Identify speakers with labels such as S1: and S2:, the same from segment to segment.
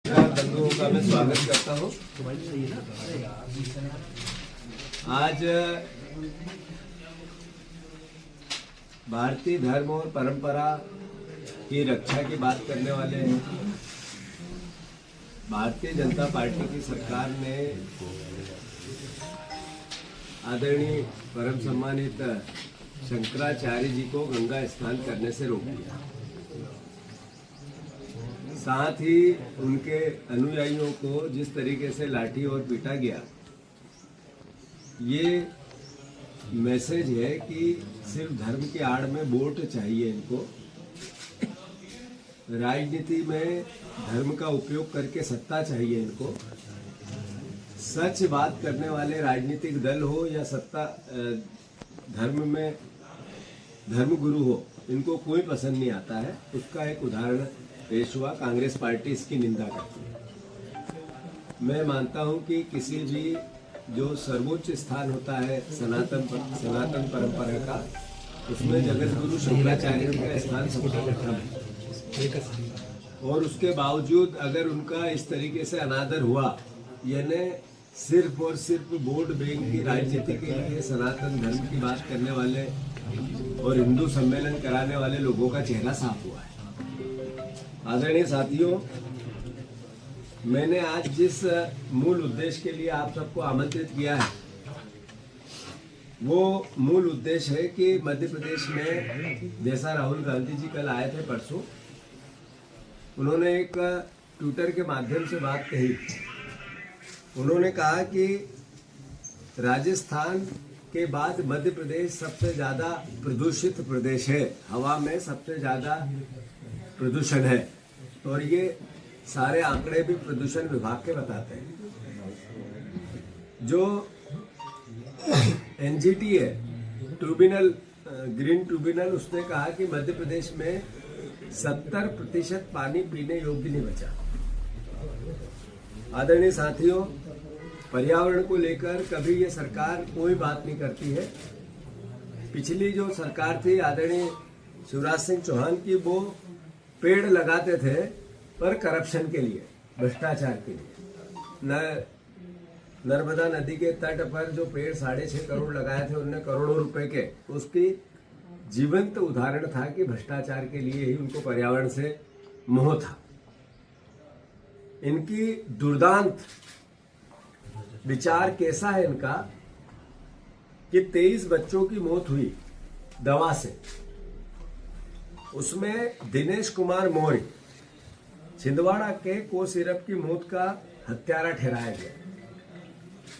S1: बंधुओं का मैं स्वागत करता हूँ। आज भारतीय धर्म और परंपरा की रक्षा की बात करने वाले हैं। भारतीय जनता पार्टी की सरकार ने आदरणीय परम सम्मानित शंकराचार्य जी को गंगा स्नान करने से रोक दिया। साथ ही उनके अनुयायियों को जिस तरीके से लाठी और पीटा गया, ये मैसेज है कि सिर्फ धर्म की आड़ में वोट चाहिए इनको। राजनीति में धर्म का उपयोग करके सत्ता चाहिए इनको। सच बात करने वाले राजनीतिक दल हो या सत्ता धर्म में धर्मगुरु हो, इनको कोई पसंद नहीं आता है। उसका एक उदाहरण पेश हुआ। कांग्रेस पार्टी इसकी निंदा करती है। मैं मानता हूं कि किसी भी जो सर्वोच्च स्थान होता है सनातन परंपरा का, उसमें जगत गुरु शंकराचार्य का स्थान सबसे प्रथम है। और उसके बावजूद अगर उनका इस तरीके से अनादर हुआ, यानी सिर्फ और सिर्फ वोट बैंक की राजनीति के लिए सनातन धर्म की बात करने वाले और हिंदू सम्मेलन कराने वाले लोगों का चेहरा साफ हुआ है। आदरणीय साथियों, मैंने आज जिस मूल उद्देश्य के लिए आप सबको आमंत्रित किया है, वो मूल उद्देश्य है कि मध्य प्रदेश में जैसा राहुल गांधी जी कल आए थे परसों, उन्होंने एक ट्विटर के माध्यम से बात कही। उन्होंने कहा कि राजस्थान के बाद मध्य प्रदेश सबसे ज़्यादा प्रदूषित प्रदेश है, हवा में सबसे ज़्यादा प्रदूषण है। और ये सारे आंकड़े भी प्रदूषण विभाग के बताते हैं। जो एनजीटी है, ट्रिब्यूनल, ग्रीन ट्रिब्यूनल, उसने कहा कि मध्य प्रदेश में 70% पानी पीने योग्य नहीं बचा। आदरणीय साथियों, पर्यावरण को लेकर कभी ये सरकार कोई बात नहीं करती है। पिछली जो सरकार थी आदरणीय शिवराज सिंह चौहान की, वो पेड़ लगाते थे पर करप्शन के लिए, भ्रष्टाचार के लिए। नर्मदा नदी के तट पर जो पेड़ 6.5 करोड़ लगाए थे उन्होंने, करोड़ों रुपए के, उसकी जीवंत उदाहरण था कि भ्रष्टाचार के लिए ही उनको पर्यावरण से मोह था। इनकी दुर्दांत विचार कैसा है इनका कि 23 बच्चों की मौत हुई दवा से, उसमें दिनेश कुमार मौर्य छिंदवाड़ा के को सिरप की मौत का हत्यारा ठहराया गया।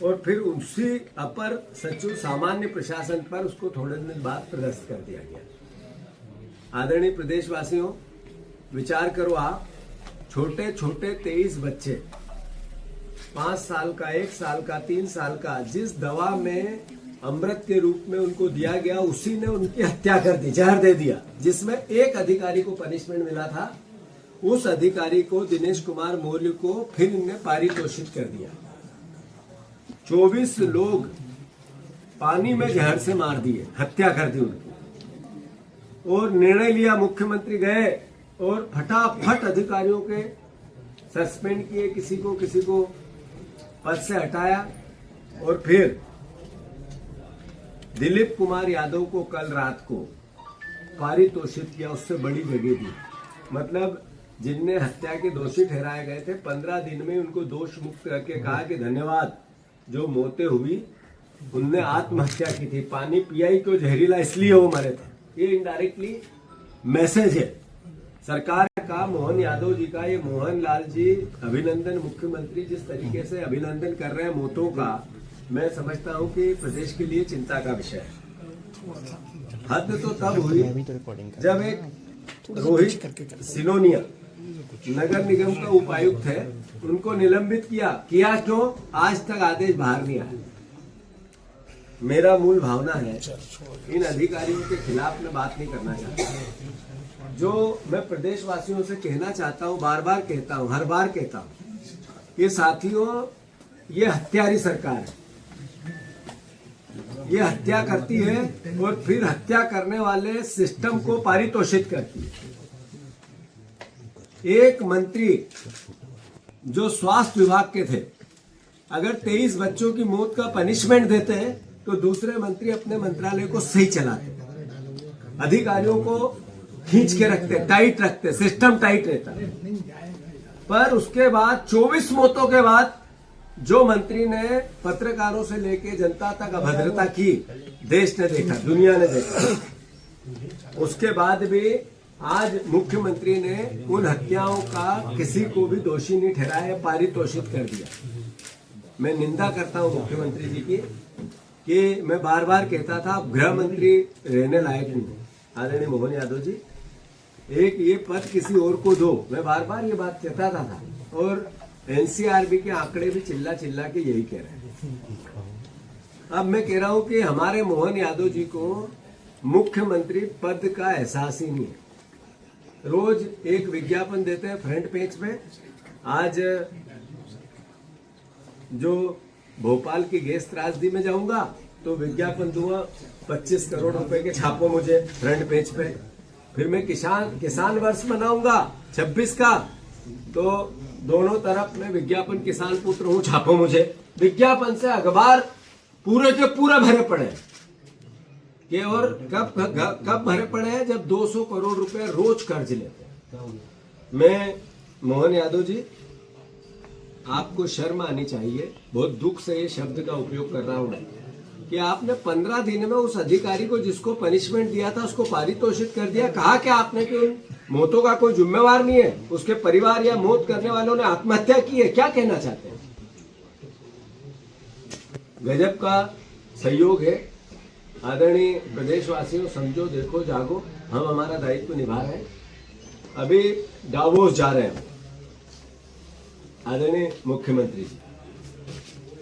S1: और फिर उसी अपर सचिव सामान्य प्रशासन पर उसको थोड़े दिन बाद पदस्थ कर दिया गया। आदरणीय प्रदेशवासियों, विचार करो आप, छोटे छोटे 23 बच्चे, 5 साल का, 1 साल का, 3 साल का, जिस दवा में अमृत के रूप में उनको दिया गया, उसी ने उनकी हत्या कर दी, जहर दे दिया। जिसमें एक अधिकारी को पनिशमेंट मिला था, उस अधिकारी को, दिनेश कुमार मौर्य को, फिर इनने पारितोषित कर दिया। 24 लोग पानी में जहर से मार दिए, हत्या कर दी उनकी। और निर्णय लिया, मुख्यमंत्री गए और फटाफट अधिकारियों के सस्पेंड किए, किसी को पद से हटाया। और फिर दिलीप कुमार यादव को कल रात को पारितोषित किया, उससे बड़ी जगह दी। मतलब जिनने हत्या के दोषी ठहराए गए थे, 15 दिन में उनको दोष मुक्त करके कहा कि धन्यवाद, जो मौतें हुई उनने आत्महत्या की थी, पानी पिया ही क्यों जहरीला, इसलिए वो मरे थे। ये इनडायरेक्टली मैसेज है सरकार का, मोहन यादव जी का। ये मोहन लाल जी अभिनंदन, मुख्यमंत्री जिस तरीके से अभिनंदन कर रहे हैं मौतों का, मैं समझता हूं कि प्रदेश के लिए चिंता का विषय है। हद तो तब हुई जब एक रोहित सिनोनिया नगर निगम का उपायुक्त है, उनको निलंबित किया। क्यों? आज तक आदेश बाहर नहीं आया। मेरा मूल भावना है, इन अधिकारियों के खिलाफ मैं बात नहीं करना चाहता। जो मैं प्रदेशवासियों से कहना चाहता हूं, बार बार कहता हूं, हर बार कहता हूं, ये साथियों, ये हत्यारी सरकार है। ये हत्या करती है और फिर हत्या करने वाले सिस्टम को पारितोषित करती है। एक मंत्री जो स्वास्थ्य विभाग के थे, अगर 23 बच्चों की मौत का पनिशमेंट देते हैं तो दूसरे मंत्री अपने मंत्रालय को सही चलाते, अधिकारियों को खींच के रखते, टाइट रखते, सिस्टम टाइट रहता। पर उसके बाद 24 मौतों के बाद जो मंत्री ने पत्रकारों से लेके जनता तक अभद्रता की, देश ने देखा, दुनिया ने देखा। उसके बाद भी आज मुख्यमंत्री ने उन हत्याओं का किसी को भी दोषी नहीं ठहराया, पारितोषित कर दिया। मैं निंदा करता हूं मुख्यमंत्री जी की कि मैं बार बार कहता था आप गृह मंत्री रहने लायक नहीं। आदरणीय मोहन यादव जी, एक ये पद किसी और को दो, मैं बार बार ये बात कहता था और एनसीआरबी के आंकड़े भी चिल्ला चिल्ला के यही कह रहे हैं। अब मैं कह रहा हूं कि हमारे मोहन यादव जी को मुख्यमंत्री पद का एहसास ही नहीं है। रोज एक विज्ञापन देते हैं फ्रंट पेज पे। आज जो भोपाल की गैस त्रासदी में जाऊंगा तो विज्ञापन दूंगा 25 करोड़ रुपए के, छापो मुझे फ्रंट पेज पे। फिर मैं किसान वर्ष मनाऊंगा 26 का, तो दोनों तरफ में विज्ञापन किसान पुत्र हूं, छापो मुझे। विज्ञापन से अखबार पूरे के पूरे भरे पड़े कि और कब भरे पड़े हैं, जब 200 करोड़ रुपए रोज कर्ज लेते हैं। मैं मोहन यादव जी, आपको शर्म आनी चाहिए, बहुत दुख से ये शब्द का उपयोग कर रहा हूं कि आपने 15 दिन में उस अधिकारी को जिसको पनिशमेंट दिया था उसको पारितोषित कर दिया। कहा कि आपने कि उन मौतों का कोई जिम्मेवार नहीं है, उसके परिवार या मौत करने वालों ने आत्महत्या की है। क्या कहना चाहते हैं? गजब का सहयोग है। आदरणीय प्रदेशवासियों, समझो, देखो, जागो, हम हमारा दायित्व निभा रहे हैं। अभी डावोस जा रहे हैं आदरणीय मुख्यमंत्री जी।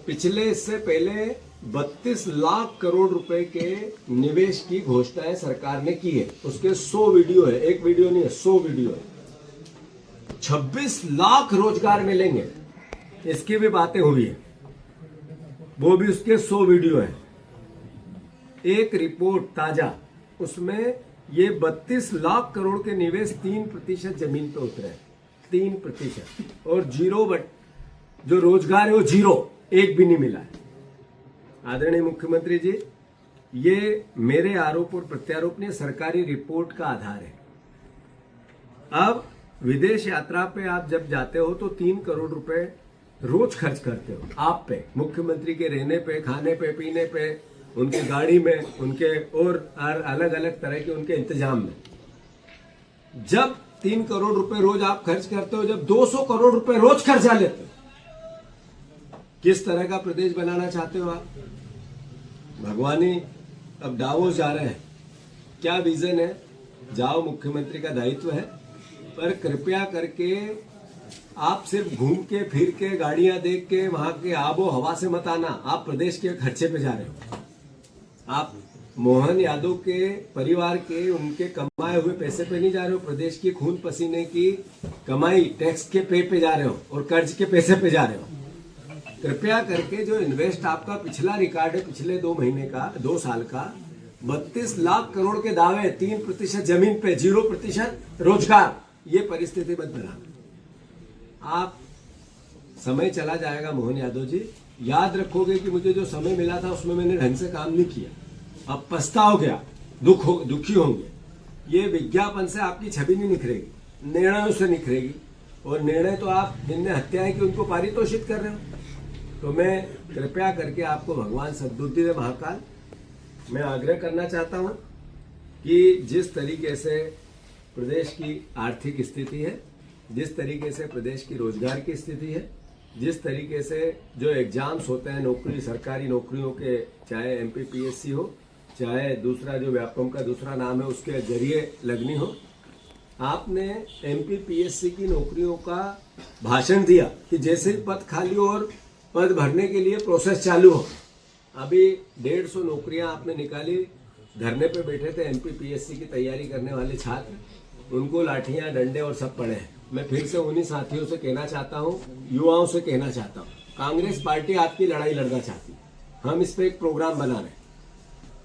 S1: पिछले इससे पहले 32 लाख करोड़ रुपए के निवेश की घोषणाएं सरकार ने की है। उसके 100 वीडियो है, एक वीडियो नहीं है, 100 वीडियो है। 26 लाख रोजगार मिलेंगे, इसकी भी बातें हुई है, वो भी उसके 100 वीडियो है। एक रिपोर्ट ताजा, उसमें ये 32 लाख करोड़ के निवेश 3% जमीन पे उतरे हैं, 3%, और जीरो जो रोजगार है वो जीरो, एक भी नहीं मिला है। आदरणीय मुख्यमंत्री जी, ये मेरे आरोप और प्रत्यारोप ने सरकारी रिपोर्ट का आधार है। अब विदेश यात्रा पे आप जब जाते हो तो 3 करोड़ रुपए रोज खर्च करते हो आप पे, मुख्यमंत्री के रहने पे, खाने पे, पीने पे, उनकी गाड़ी में, उनके और अलग अलग तरह के उनके इंतजाम में। जब 3 करोड़ रुपए रोज आप खर्च करते हो, जब 200 करोड़ रुपए रोज खर्चा लेते हो, किस तरह का प्रदेश बनाना चाहते हो आप? भगवानी अब डावोस जा रहे हैं, क्या विजन है? जाओ, मुख्यमंत्री का दायित्व है, पर कृपया करके आप सिर्फ घूम के फिर के गाड़ियां देख के वहां के आबो हवा से मत आना। आप प्रदेश के खर्चे पे जा रहे हो। आप मोहन यादव के परिवार के, उनके कमाए हुए पैसे पे नहीं जा रहे हो, प्रदेश की खून पसीने की कमाई, टैक्स के पे जा रहे हो और कर्ज के पैसे पे जा रहे हो। कृपया करके जो इन्वेस्ट आपका पिछला रिकॉर्ड है, पिछले 2 महीने का, 2 साल का, 32 लाख करोड़ के दावे, 3% जमीन पे, 0% रोजगार, ये परिस्थिति मत बनाना। आप, समय चला जाएगा मोहन यादव जी, याद रखोगे कि मुझे जो समय मिला था उसमें मैंने ढंग से काम नहीं किया। अब पछताओ गया, दुखी होंगे। ये विज्ञापन से आपकी छवि नहीं निखरेगी, निर्णयों से निखरेगी, और निर्णय तो आप जिनने हत्याएं की उनको पारितोषित कर रहे हो। तो मैं कृपया करके आपको भगवान सद्बुद्धि दे महाकाल। मैं आग्रह करना चाहता हूं कि जिस तरीके से प्रदेश की आर्थिक स्थिति है, जिस तरीके से प्रदेश की रोजगार की स्थिति है, जिस तरीके से जो एग्जाम्स होते हैं नौकरी, सरकारी नौकरियों के, चाहे MPPSC हो, चाहे दूसरा जो व्यापम का दूसरा नाम है उसके जरिए लगनी हो, आपने MPPSC की नौकरियों का भाषण दिया कि जैसे ही पद खाली हो और पद भरने के लिए प्रोसेस चालू हो। अभी 150 नौकरियां आपने निकाली, धरने पे बैठे थे MPPSC की तैयारी करने वाले छात्र, उनको लाठियां, डंडे और सब पड़े हैं। मैं फिर से उन्हीं साथियों से कहना चाहता हूं, युवाओं से कहना चाहता हूं, कांग्रेस पार्टी आपकी लड़ाई लड़ना चाहती है, हम इस पे एक प्रोग्राम बना रहे हैं।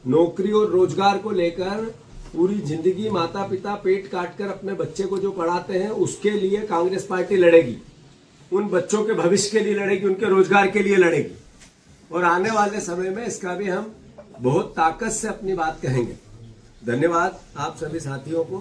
S1: नौकरी और रोजगार को लेकर पूरी जिंदगी माता पिता पेट काट कर अपने बच्चे को जो पढ़ाते हैं, उसके लिए कांग्रेस पार्टी लड़ेगी। उन बच्चों के भविष्य के लिए लड़ेगी, उनके रोजगार के लिए लड़ेगी। और आने वाले समय में इसका भी हम बहुत ताकत से अपनी बात कहेंगे। धन्यवाद आप सभी साथियों को।